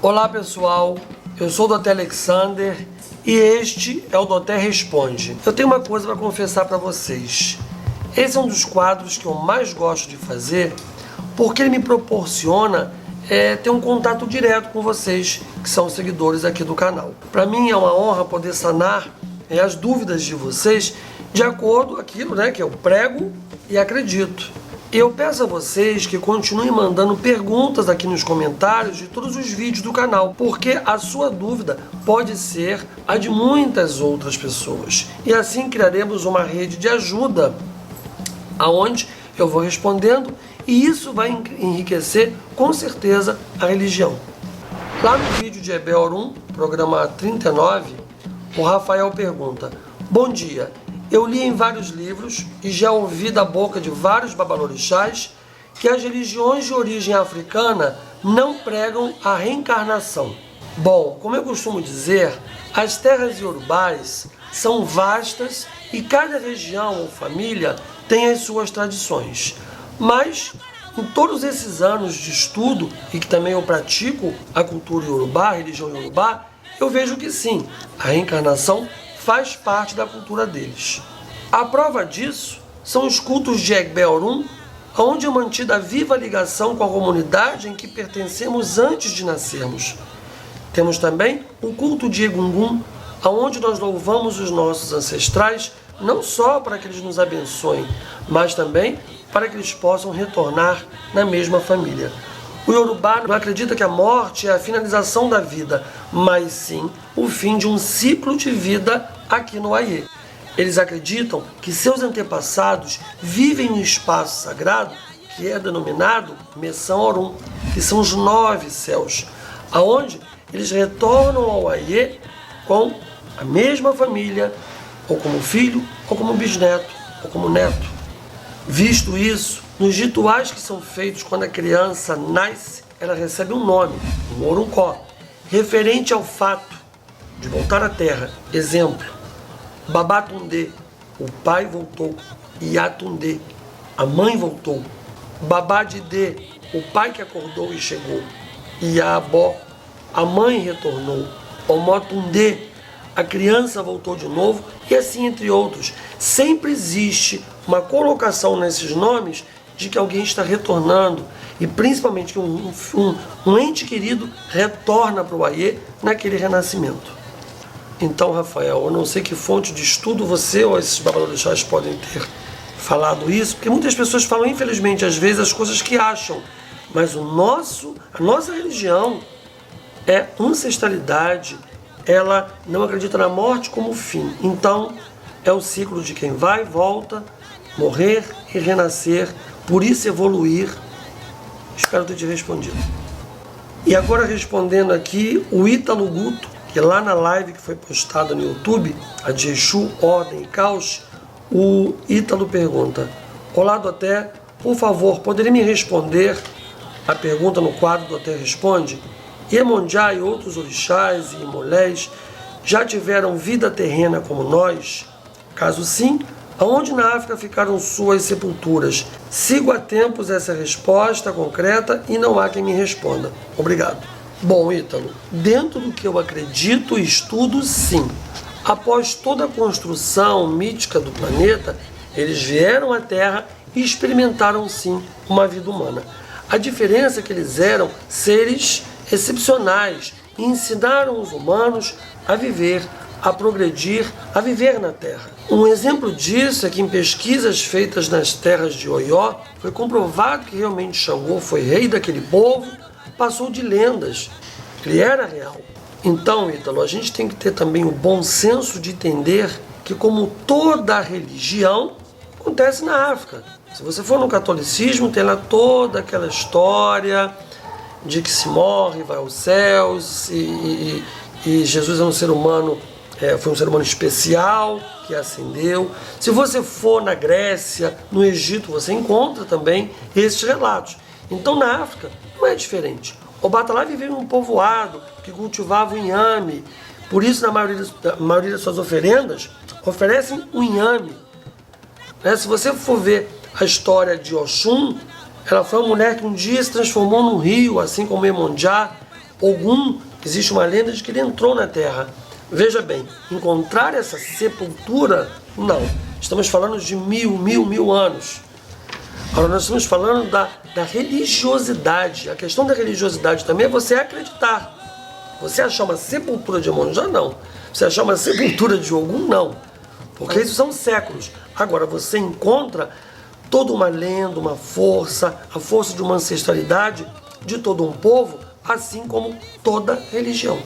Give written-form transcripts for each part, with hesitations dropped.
Olá pessoal, eu sou o Dr. Alexander e este é o Dr. Responde. Eu tenho uma coisa para confessar para vocês. Esse é um dos quadros que eu mais gosto de fazer porque ele me proporciona ter um contato direto com vocês que são seguidores aqui do canal. Para mim é uma honra poder sanar as dúvidas de vocês de acordo com aquilo que eu prego e acredito. Eu peço a vocês que continuem mandando perguntas aqui nos comentários de todos os vídeos do canal, porque a sua dúvida pode ser a de muitas outras pessoas. E assim criaremos uma rede de ajuda, aonde eu vou respondendo, e isso vai enriquecer com certeza a religião. Lá no vídeo de Ebel 1, programa 39, o Rafael pergunta: bom dia. Eu li em vários livros e já ouvi da boca de vários babalorixás que as religiões de origem africana não pregam a reencarnação. Bom, como eu costumo dizer, as terras iorubás são vastas e cada região ou família tem as suas tradições. Mas, em todos esses anos de estudo, e que também eu pratico a cultura iorubá, a religião iorubá, eu vejo que sim, a reencarnação faz parte da cultura deles. A prova disso são os cultos de Egbeorum, onde é mantida a viva ligação com a comunidade em que pertencemos antes de nascermos. Temos também o culto de Egungun, onde nós louvamos os nossos ancestrais, não só para que eles nos abençoem, mas também para que eles possam retornar na mesma família. O Yorubá não acredita que a morte é a finalização da vida, mas sim o fim de um ciclo de vida aqui no Aie. Eles acreditam que seus antepassados vivem no espaço sagrado, que é denominado Messão Orum, que são os 9 céus, aonde eles retornam ao Aie com a mesma família, ou como filho, ou como bisneto, ou como neto. Visto isso, nos rituais que são feitos quando a criança nasce, ela recebe um nome, um Oruncó, referente ao fato de voltar à terra. Exemplo: Babatundê, o pai voltou. Iatundê, a mãe voltou. Babadidê, o pai que acordou e chegou. Iabó, a mãe retornou. Omotundê, a criança voltou de novo, e assim entre outros. Sempre existe uma colocação nesses nomes de que alguém está retornando, e principalmente que um ente querido retorna para o Aie naquele renascimento. Então, Rafael, eu não sei que fonte de estudo você ou esses babalorixás podem ter falado isso, porque muitas pessoas falam, infelizmente, às vezes, as coisas que acham, mas a nossa religião é ancestralidade, ela não acredita na morte como fim. Então, é o ciclo de quem vai, volta, morrer e renascer, por isso evoluir. Espero ter te respondido. E agora respondendo aqui, o Ítalo Guto, que lá na live que foi postada no YouTube, a de Exu, Ordem e Caos, o Ítalo pergunta: olá, Doté, por favor, poderia me responder a pergunta no quadro Doté Responde? Iemonjá e outros orixás e imolés já tiveram vida terrena como nós? Caso sim, aonde na África ficaram suas sepulturas? Sigo há tempos essa resposta concreta e não há quem me responda. Obrigado. Bom, Ítalo, dentro do que eu acredito e estudo, sim. Após toda a construção mítica do planeta, eles vieram à Terra e experimentaram, sim, uma vida humana. A diferença é que eles eram seres excepcionais e ensinaram os humanos a viver, a progredir, a viver na Terra. Um exemplo disso é que em pesquisas feitas nas terras de Oió, foi comprovado que realmente Xangô foi rei daquele povo, passou de lendas, ele era real. Então, Ítalo, a gente tem que ter também o bom senso de entender que, como toda religião, acontece na África. Se você for no catolicismo, tem lá toda aquela história de que se morre, vai aos céus, e Jesus é um ser humano, foi um ser humano especial, que ascendeu. Se você for na Grécia, no Egito, você encontra também esses relatos. Então, na África, não é diferente. O Batalá vivia em um povoado que cultivava o inhame. Por isso, na maioria das suas oferendas, oferecem o inhame. Se você for ver a história de Oxum, ela foi uma mulher que um dia se transformou num rio, assim como Iemonjá, Ogum, existe uma lenda de que ele entrou na Terra. Veja bem, encontrar essa sepultura, não. Estamos falando de mil anos. Agora nós estamos falando da religiosidade. A questão da religiosidade também é você acreditar. Você achar uma sepultura de Iemonjá, não. Você achar uma sepultura de Ogum, não. Porque isso são séculos. Agora você encontra toda uma lenda, uma força, a força de uma ancestralidade de todo um povo, assim como toda religião.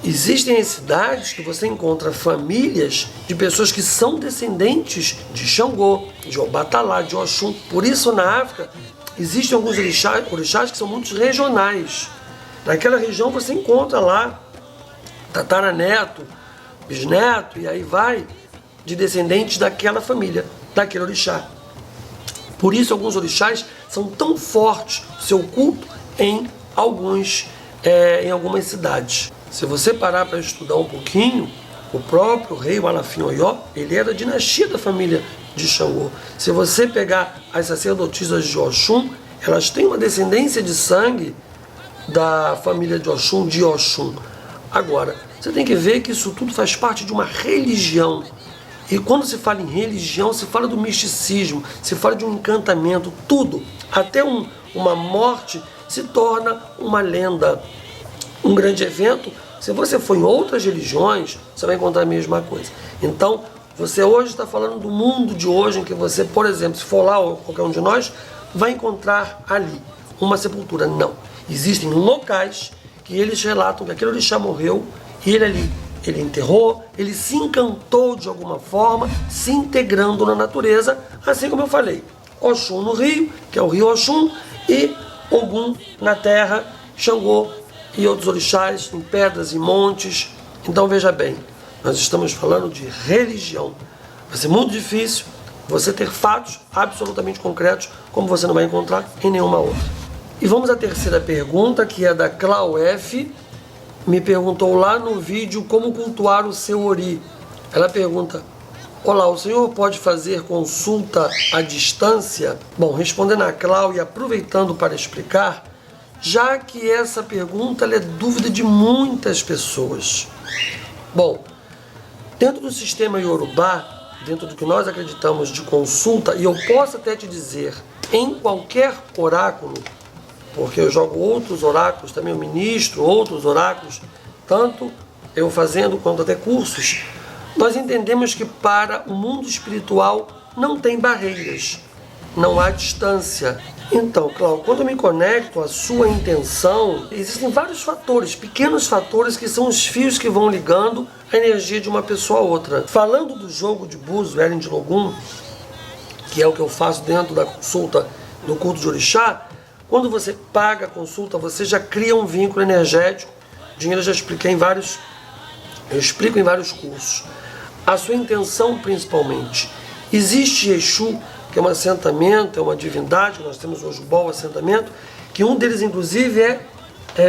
Existem cidades que você encontra famílias de pessoas que são descendentes de Xangô, de Obatalá, de Oxum. Por isso, na África, existem alguns orixás que são muito regionais. Naquela região você encontra lá tataraneto, bisneto, e aí vai, de descendentes daquela família, daquele orixá. Por isso, alguns orixás são tão fortes, seu culto, em algumas cidades. Se você parar para estudar um pouquinho, o próprio rei Malafim Oyó, ele era da dinastia da família de Xangô. Se você pegar as sacerdotisas de Oxum, elas têm uma descendência de sangue da família de Oxum, de Oxum. Agora, você tem que ver que isso tudo faz parte de uma religião. E quando se fala em religião, se fala do misticismo, se fala de um encantamento, tudo. Até uma morte se torna uma lenda. Um grande evento, se você for em outras religiões, você vai encontrar a mesma coisa. Então, você hoje está falando do mundo de hoje, em que você, por exemplo, se for lá, ou qualquer um de nós, vai encontrar ali uma sepultura. Não. Existem locais que eles relatam que aquele orixá morreu e ele enterrou, ele se encantou de alguma forma, se integrando na natureza, assim como eu falei. Oxum no rio, que é o rio Oxum, e Ogum na terra, Xangô e outros orixás em pedras e montes. Então veja bem, nós estamos falando de religião. Vai ser muito difícil você ter fatos absolutamente concretos, como você não vai encontrar em nenhuma outra. E vamos à terceira pergunta, que é da Clau F. Me perguntou lá no vídeo como cultuar o seu ori. Ela pergunta: olá, o senhor pode fazer consulta à distância? Bom, respondendo a Clau e aproveitando para explicar, já que essa pergunta é dúvida de muitas pessoas. Bom, dentro do sistema Yorubá, dentro do que nós acreditamos de consulta, e eu posso até te dizer, em qualquer oráculo, porque eu jogo outros oráculos, também eu ministro outros oráculos, tanto eu fazendo quanto até cursos, nós entendemos que para o mundo espiritual não tem barreiras, não há distância. Então, Cláudio, quando eu me conecto à sua intenção, existem vários fatores, pequenos fatores que são os fios que vão ligando a energia de uma pessoa a outra. Falando do jogo de Búzios, Eren de Logum, que é o que eu faço dentro da consulta do culto de orixá, quando você paga a consulta, você já cria um vínculo energético. Dinheiro eu já expliquei eu explico em vários cursos. A sua intenção, principalmente. Existe Exu, que é um assentamento, é uma divindade, nós temos hoje o Bom assentamento, que um deles, inclusive,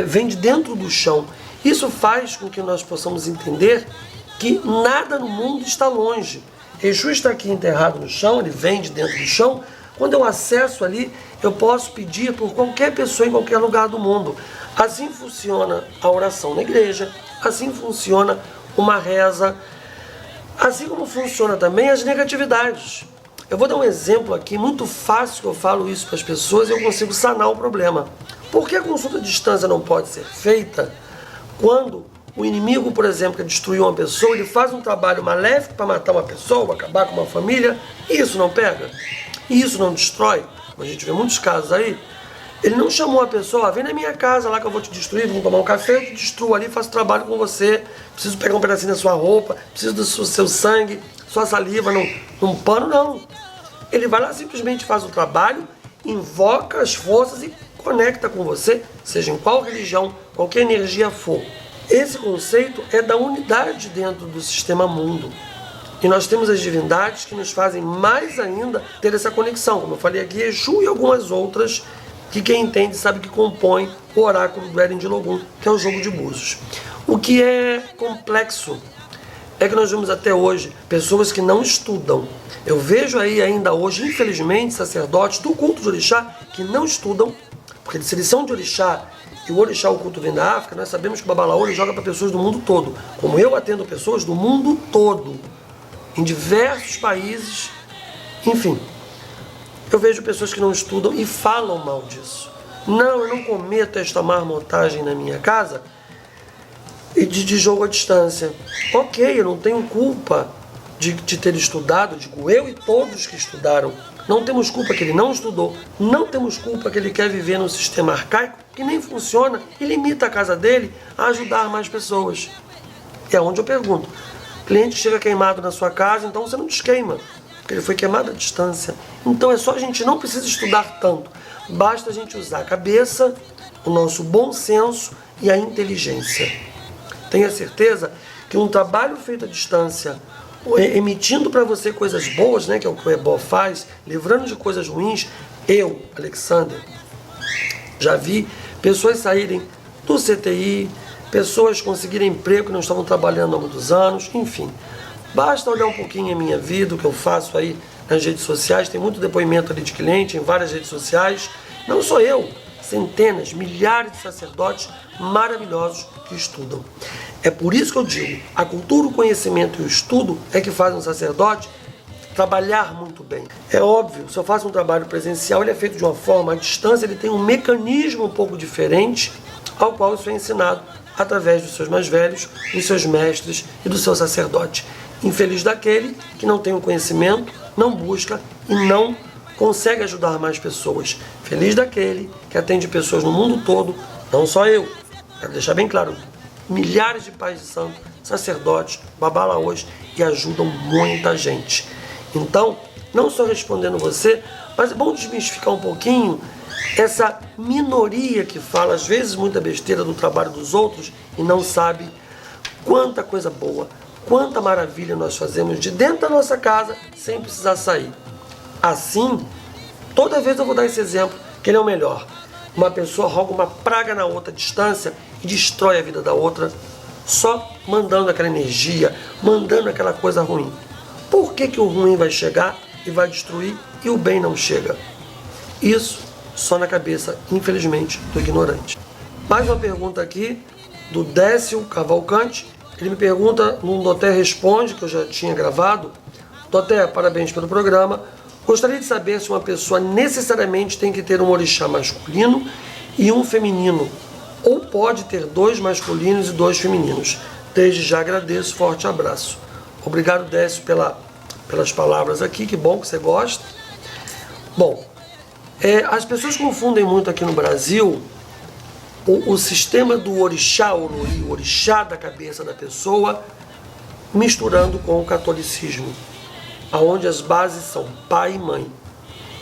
vem de dentro do chão. Isso faz com que nós possamos entender que nada no mundo está longe. Exu está aqui enterrado no chão, ele vem de dentro do chão. Quando eu acesso ali, eu posso pedir por qualquer pessoa em qualquer lugar do mundo. Assim funciona a oração na igreja, assim funciona uma reza, assim como funciona também as negatividades. Eu vou dar um exemplo aqui, muito fácil, que eu falo isso para as pessoas e eu consigo sanar o problema. Por que a consulta à distância não pode ser feita quando o inimigo, por exemplo, que destruiu uma pessoa, ele faz um trabalho maléfico para matar uma pessoa, acabar com uma família, e isso não pega? E isso não destrói? A gente vê muitos casos aí. Ele não chamou a pessoa, vem na minha casa lá que eu vou te destruir, vamos tomar um café, eu te destruo ali, faço trabalho com você, preciso pegar um pedacinho da sua roupa, preciso do seu sangue, sua saliva, num pano, não. Ele vai lá, simplesmente faz o trabalho, invoca as forças e conecta com você, seja em qual religião, qualquer energia for. Esse conceito é da unidade dentro do sistema mundo. E nós temos as divindades que nos fazem mais ainda ter essa conexão. Como eu falei aqui, Exu e algumas outras que quem entende sabe que compõem o oráculo do Eren de Logum, que é o jogo de Búzios. O que é complexo é que nós vemos até hoje pessoas que não estudam. Eu vejo aí ainda hoje, infelizmente, sacerdotes do culto de orixá que não estudam, porque se eles são de orixá e o orixá oculto vem da África, nós sabemos que o Babalaô joga para pessoas do mundo todo, como eu atendo pessoas do mundo todo, em diversos países, enfim. Eu vejo pessoas que não estudam e falam mal disso. Não, eu não cometo esta marmotagem na minha casa e de jogo à distância. Ok, eu não tenho culpa de ter estudado, digo eu e todos que estudaram. Não temos culpa que ele não estudou, não temos culpa que ele quer viver num sistema arcaico que nem funciona e limita a casa dele a ajudar mais pessoas. E é onde eu pergunto, o cliente chega queimado na sua casa, então você não desqueima, porque ele foi queimado à distância. Então é só a gente não precisa estudar tanto, basta a gente usar a cabeça, o nosso bom senso e a inteligência. Tenha certeza que um trabalho feito à distância, emitindo para você coisas boas, né, que é o que o Ebó faz, livrando de coisas ruins, eu, Alexander, já vi pessoas saírem do CTI, pessoas conseguirem emprego que não estavam trabalhando há muitos anos, enfim. Basta olhar um pouquinho a minha vida, o que eu faço aí nas redes sociais, tem muito depoimento ali de cliente em várias redes sociais, não sou eu, centenas, milhares de sacerdotes maravilhosos que estudam. É por isso que eu digo, a cultura, o conhecimento e o estudo é que fazem um sacerdote trabalhar muito bem. É óbvio, se eu faço um trabalho presencial, ele é feito de uma forma, à distância, ele tem um mecanismo um pouco diferente, ao qual isso é ensinado através dos seus mais velhos, dos seus mestres e do seu sacerdote. Infeliz daquele que não tem o conhecimento, não busca e não consegue ajudar mais pessoas. Feliz daquele que atende pessoas no mundo todo, não só eu, quero deixar bem claro, milhares de pais de santo, sacerdotes, babalaôs e ajudam muita gente. Então, não só respondendo você, mas é bom desmistificar um pouquinho essa minoria que fala às vezes muita besteira do trabalho dos outros e não sabe quanta coisa boa, quanta maravilha nós fazemos de dentro da nossa casa sem precisar sair. Assim, toda vez eu vou dar esse exemplo, que ele é o melhor. Uma pessoa roga uma praga na outra distância e destrói a vida da outra, só mandando aquela energia, mandando aquela coisa ruim. Por que o ruim vai chegar e vai destruir e o bem não chega? Isso só na cabeça, infelizmente, do ignorante. Mais uma pergunta aqui do Décio Cavalcante. Ele me pergunta num Doté Responde, que eu já tinha gravado. Doté, parabéns pelo programa. Gostaria de saber se uma pessoa necessariamente tem que ter um orixá masculino e um feminino, ou pode ter 2 masculinos e 2 femininos. Desde já agradeço, forte abraço. Obrigado, Décio, pelas palavras aqui, que bom que você gosta. Bom, as pessoas confundem muito aqui no Brasil o sistema do orixá, o orixá da cabeça da pessoa, misturando com o catolicismo, onde as bases são pai e mãe.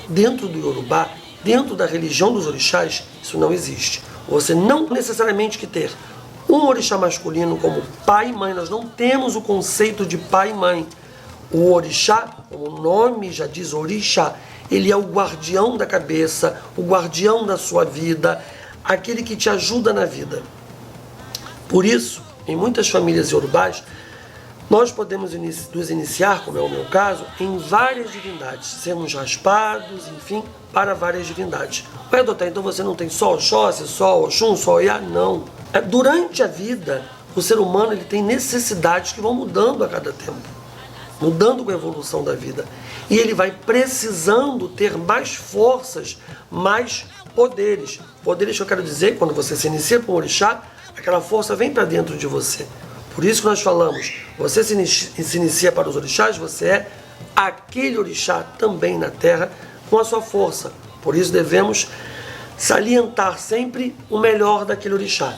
Dentro do Yorubá, dentro da religião dos orixás, isso não existe. Você não necessariamente que ter um orixá masculino como pai e mãe. Nós não temos o conceito de pai e mãe. O orixá, como o nome já diz, orixá, ele é o guardião da cabeça, o guardião da sua vida, aquele que te ajuda na vida. Por isso, em muitas famílias iorubás, nós podemos nos iniciar, como é o meu caso, em várias divindades, sermos raspados, enfim, para várias divindades. Ué, doutor, então você não tem só Oxóssi, só Oxum, só Oiá? Não. Durante a vida, o ser humano ele tem necessidades que vão mudando a cada tempo, mudando com a evolução da vida. E ele vai precisando ter mais forças, mais poderes. Poderes que eu quero dizer, quando você se inicia para um orixá, aquela força vem para dentro de você. Por isso que nós falamos, você se inicia para os orixás, você é aquele orixá também na terra com a sua força. Por isso devemos salientar sempre o melhor daquele orixá.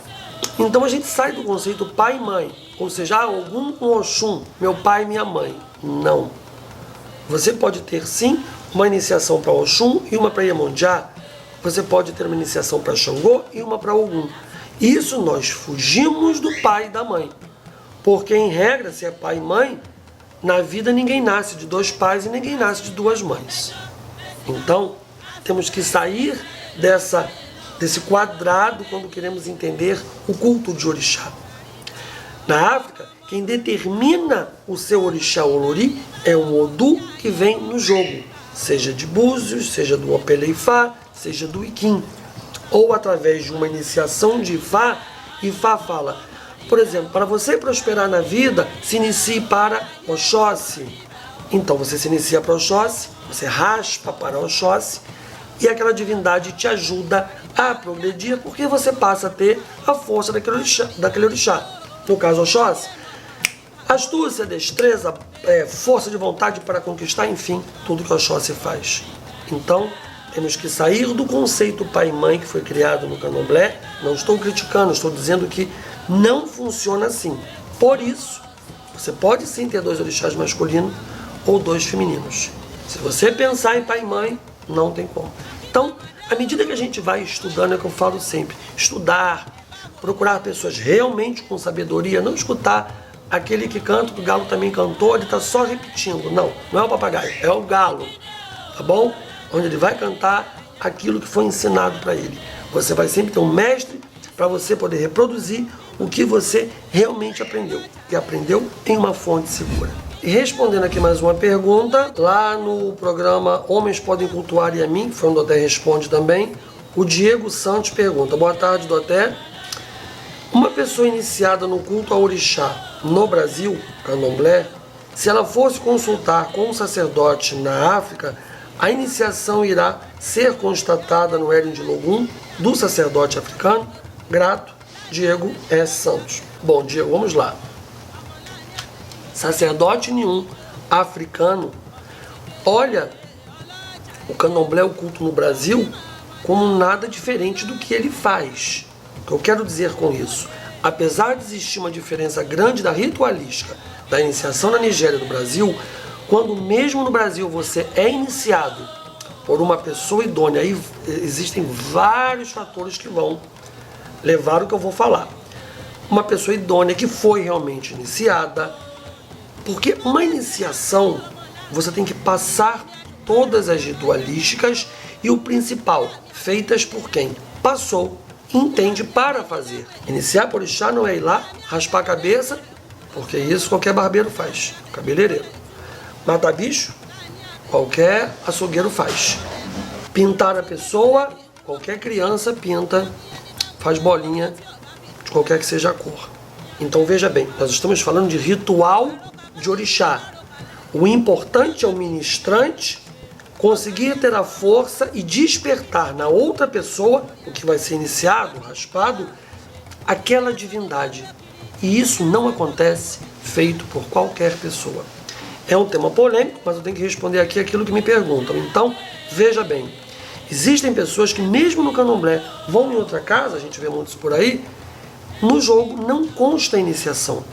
Então a gente sai do conceito pai e mãe, ou seja, Ogum com Oxum, meu pai e minha mãe. Não. Você pode ter sim uma iniciação para Oxum e uma para Iemonjá. Você pode ter uma iniciação para Xangô e uma para Ogum. Isso nós fugimos do pai e da mãe. Porque, em regra, se é pai e mãe, na vida ninguém nasce de 2 pais e ninguém nasce de 2 mães. Então, temos que sair desse quadrado quando queremos entender o culto de orixá. Na África, quem determina o seu orixá Olori é um Odu que vem no jogo, seja de Búzios, seja do Opeleifá, seja do Iquim. ou através de uma iniciação de Ifá, Ifá fala, por exemplo, para você prosperar na vida, se inicie para Oxóssi. Então você se inicia para Oxóssi, você raspa para Oxóssi, e aquela divindade te ajuda a progredir, porque você passa a ter a força daquele orixá. No caso Oxóssi, astúcia, destreza, força de vontade para conquistar, enfim, tudo que Oxóssi faz. Então, temos que sair do conceito pai e mãe que foi criado no candomblé. Não estou criticando, estou dizendo que não funciona assim. Por isso, você pode sim ter 2 orixás masculinos ou 2 femininos. Se você pensar em pai e mãe, não tem como. Então, à medida que a gente vai estudando, é o que eu falo sempre, estudar, procurar pessoas realmente com sabedoria, não escutar aquele que canta, que o galo também cantou, ele está só repetindo. Não, não é o papagaio, é o galo, tá bom? Onde ele vai cantar aquilo que foi ensinado para ele. Você vai sempre ter um mestre para você poder reproduzir o que você realmente aprendeu. E aprendeu em uma fonte segura. E respondendo aqui mais uma pergunta, lá no programa Homens Podem Cultuar e a Mim, que foi onde o Doté responde também, o Diego Santos pergunta, boa tarde, Doté. Uma pessoa iniciada no culto ao orixá no Brasil, candomblé, se ela fosse consultar com um sacerdote na África, a iniciação irá ser constatada no Éden de Logum do sacerdote africano? Grato, Diego S. Santos. Bom, Diego, vamos lá. Sacerdote nenhum africano olha o candomblé, o culto no Brasil, como nada diferente do que ele faz. O que eu quero dizer com isso? Apesar de existir uma diferença grande da ritualística da iniciação na Nigéria e do Brasil, quando mesmo no Brasil você é iniciado por uma pessoa idônea, aí existem vários fatores que vão levar o que eu vou falar. Uma pessoa idônea que foi realmente iniciada, porque uma iniciação você tem que passar todas as ritualísticas e o principal, feitas por quem passou, entende para fazer. Iniciar por orixá não é ir lá, raspar a cabeça, porque isso qualquer barbeiro faz, cabeleireiro. Matar bicho, qualquer açougueiro faz. Pintar a pessoa, qualquer criança pinta, faz bolinha de qualquer que seja a cor. Então veja bem, nós estamos falando de ritual de orixá. O importante é o ministrante conseguir ter a força e despertar na outra pessoa, o que vai ser iniciado, raspado, aquela divindade. E isso não acontece feito por qualquer pessoa. É um tema polêmico, mas eu tenho que responder aqui aquilo que me perguntam. Então, veja bem, existem pessoas que mesmo no candomblé vão em outra casa, a gente vê muitos por aí, no jogo não consta a iniciação.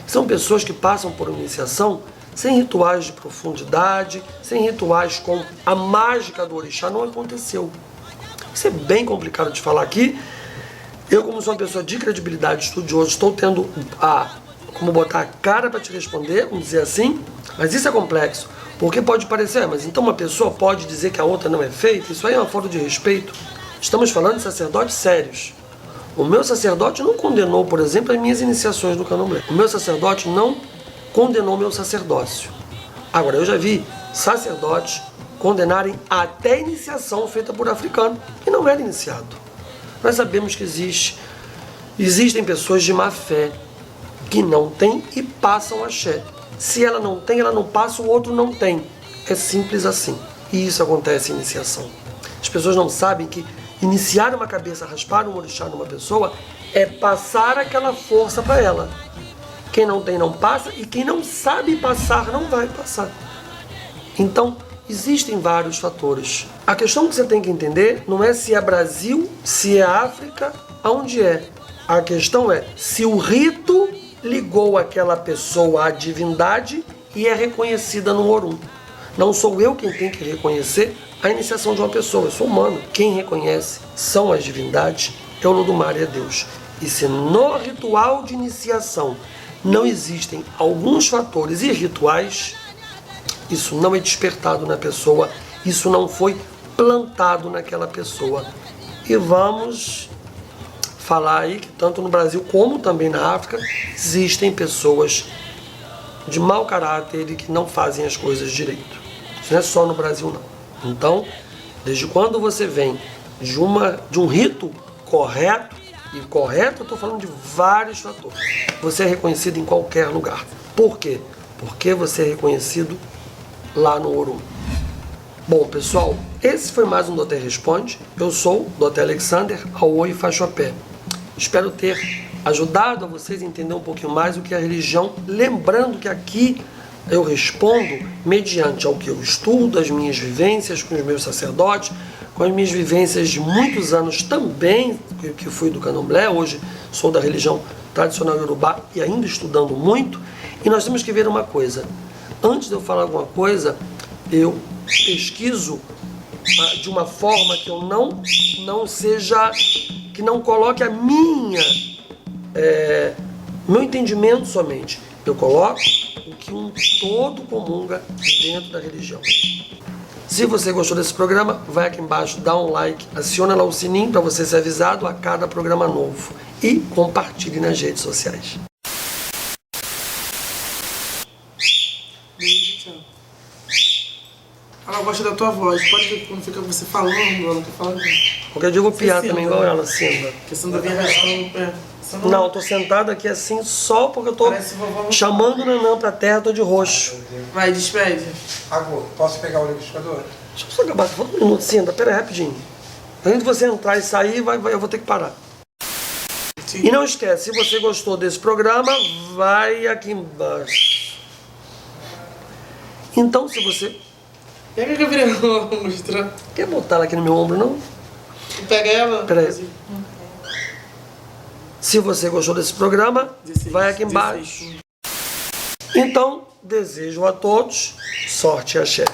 São pessoas que passam por iniciação sem rituais de profundidade, sem rituais com a mágica do orixá, não aconteceu. Isso é bem complicado de falar aqui. Eu, como sou uma pessoa de credibilidade, estudioso, estou tendo como botar a cara para te responder, vamos dizer assim, mas isso é complexo, porque pode parecer, mas então uma pessoa pode dizer que a outra não é feita? Isso aí é uma falta de respeito. Estamos falando de sacerdotes sérios. O meu sacerdote não condenou, por exemplo, as minhas iniciações no candomblé. O meu sacerdote não condenou meu sacerdócio. Agora, eu já vi sacerdotes condenarem até a iniciação feita por africano, que não era iniciado. Nós sabemos que existem pessoas de má fé, que não têm e passam axé. Se ela não tem, ela não passa, o outro não tem. É simples assim. E isso acontece em iniciação. As pessoas não sabem que iniciar uma cabeça, raspar um orixá numa pessoa, é passar aquela força para ela. Quem não tem não passa, e quem não sabe passar não vai passar. Então, existem vários fatores. A questão que você tem que entender não é se é Brasil, se é África, aonde é. A questão é se o rito ligou aquela pessoa à divindade e é reconhecida no Orum. Não sou eu quem tem que reconhecer a iniciação de uma pessoa, eu sou humano. Quem reconhece são as divindades, é o Olodumare, é Deus. E se no ritual de iniciação não existem alguns fatores e rituais, isso não é despertado na pessoa, isso não foi plantado naquela pessoa. E vamos falar aí que tanto no Brasil como também na África existem pessoas de mau caráter e que não fazem as coisas direito. Isso não é só no Brasil não. Então, desde quando você vem de um rito correto, e correto eu estou falando de vários fatores. Você é reconhecido em qualquer lugar. Por quê? Porque você é reconhecido lá no Orum. Bom, pessoal, esse foi mais um Doté Responde. Eu sou o Doté Alexander, Aoi Faxopé. Espero ter ajudado a vocês a entender um pouquinho mais o que é a religião. Lembrando que aqui eu respondo mediante ao que eu estudo, as minhas vivências com os meus sacerdotes, com as minhas vivências de muitos anos também, que fui do Candomblé, hoje sou da religião tradicional iorubá e ainda estudando muito. E nós temos que ver uma coisa. Antes de eu falar alguma coisa, eu pesquiso de uma forma que eu não seja, que não coloque a meu entendimento somente. Eu coloco o que um todo comunga dentro da religião. Se você gostou desse programa, vai aqui embaixo, dá um like, aciona lá o sininho para você ser avisado a cada programa novo e compartilhe nas redes sociais. Beijo, tchau. Ela gosta da tua voz, pode ver quando fica você falando, ela não tá falando. Porque eu digo piar também, igual ela, Simba. Porque você não vinha arrastando o pé. Não, eu tô sentado aqui assim só porque eu tô chamando o Nanã pra terra, tô de roxo. Vai, despede. Agora, posso pegar o liquidificador? Deixa eu só acabar, falta um minuto, Simba, pera aí rapidinho. Antes de você entrar e sair, eu vou ter que parar. Sim. E não esquece, se você gostou desse programa, vai aqui embaixo. Então, se você... Pega a câmera mostrar. Quer botar ela aqui no meu ombro, não? Pega ela. Pera aí. Se você gostou desse programa, vai aqui embaixo. Então, desejo a todos sorte e axé.